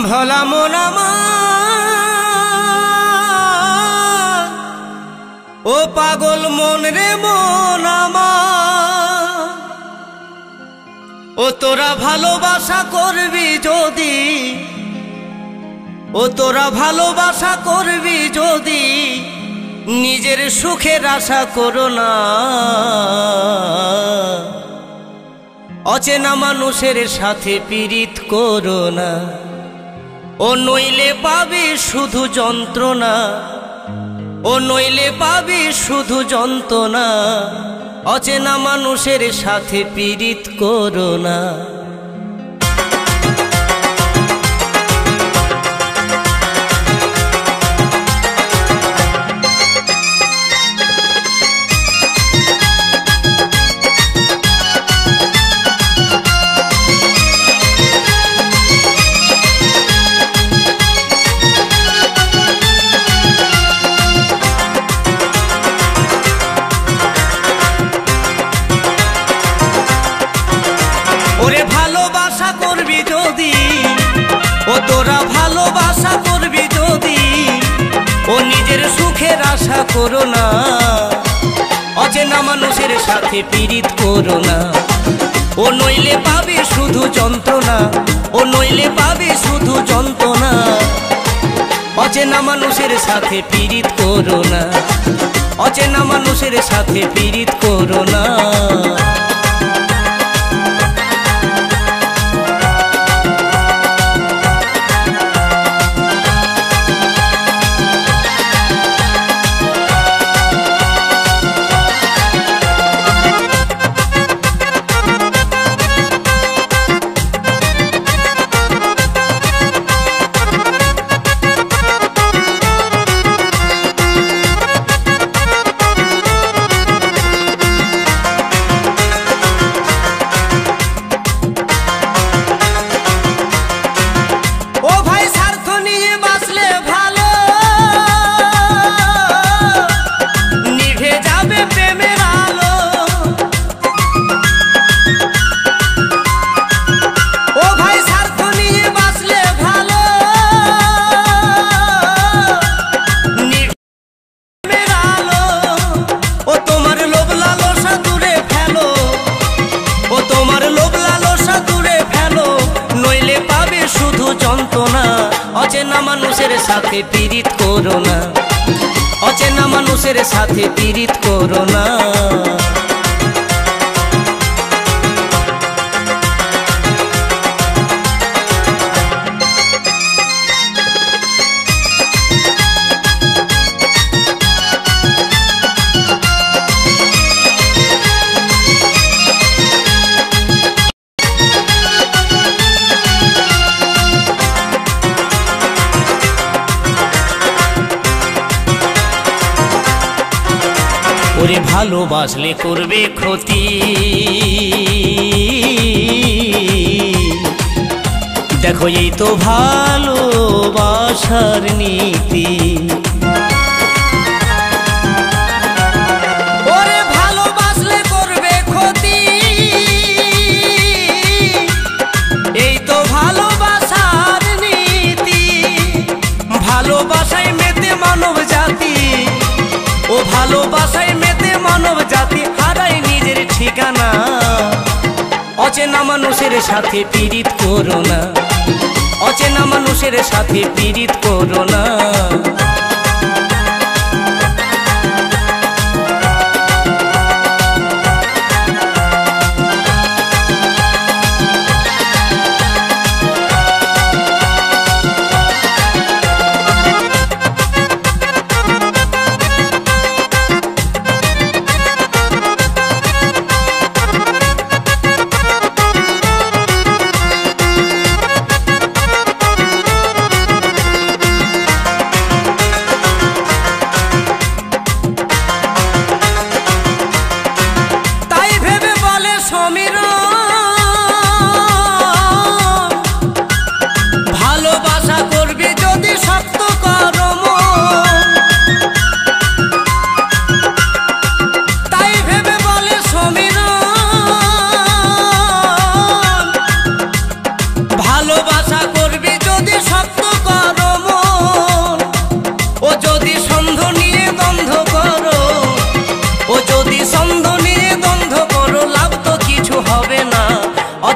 भला मन आमार ओ पागल मन रे मन आमार ओ तोरा भालोबासा करबी जोदी ओ तोरा भालोबासा करबी जोदी निजेर सुखेर आशा करो ना अचेना मानुषेर साथे पीड़ित करो ना ओ नइले पाबी शुधु যন্ত্রণা ओ नइले पाबी शुधु যন্ত্রণা अचेना मानुषेर साथे पीड़ित करो ना ओरे भालोबासा करबी जोदी ओ तोरा भालोबासा करबी जोदी ओ निजेर सुखेर आशा करो ना अचेना मानुषेर साथे पीड़ित करो ना ओ नइले पाबी शुधु যন্ত্রণা ओ नइले पाबी शुधु যন্ত্রণা अचेना मानुषेर साथे पीड़ित करो ना अचेना मानुषेर साथे पीड़ित करो ना अचेना मानुषेर साथे पीड़ित करो ना अचेना मानुषेर साथे पीड़ित करो ना ओरे भालोबासले करबे क्षति देखो ये तो भालोबासार नीति ओरे भालोबासले करबे क्षति এই তো ভালোবাসার নীতি ভালোবাসায় মেতে মানব জাতি ओ भालोबासाय मेते मानव जाति हाराय निजेर ठिकाना अचेना मानुषेर साथे पीड़ित करो ना अचेना मानुषेर साथे पीड़ित करो ना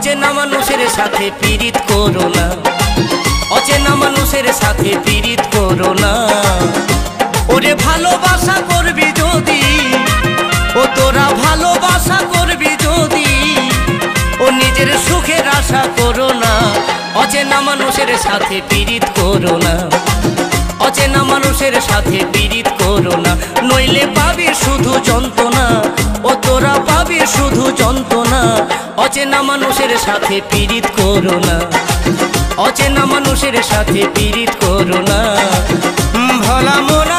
অচেনা মানুষের সাথে পীড়িত করো না, অচেনা মানুষের সাথে পীড়িত করো না। ওরে ভালোবাসা করবি যদি, ও তোরা ভালোবাসা করবি যদি, ও নিজের সুখের আশা করো না। অচেনা মানুষের সাথে পীড়িত করো না, অচেনা মানুষের সাথে পীড়িত করো না। নইলে পাবি শুধু যন্ত্রণা, ও তোরা পাবি শুধু যন্ত্রণা। অচেনা মানুষের সাথে পীড়িত করো না, অচেনা মানুষের সাথে পীড়িত করো না। ভোলা মোনা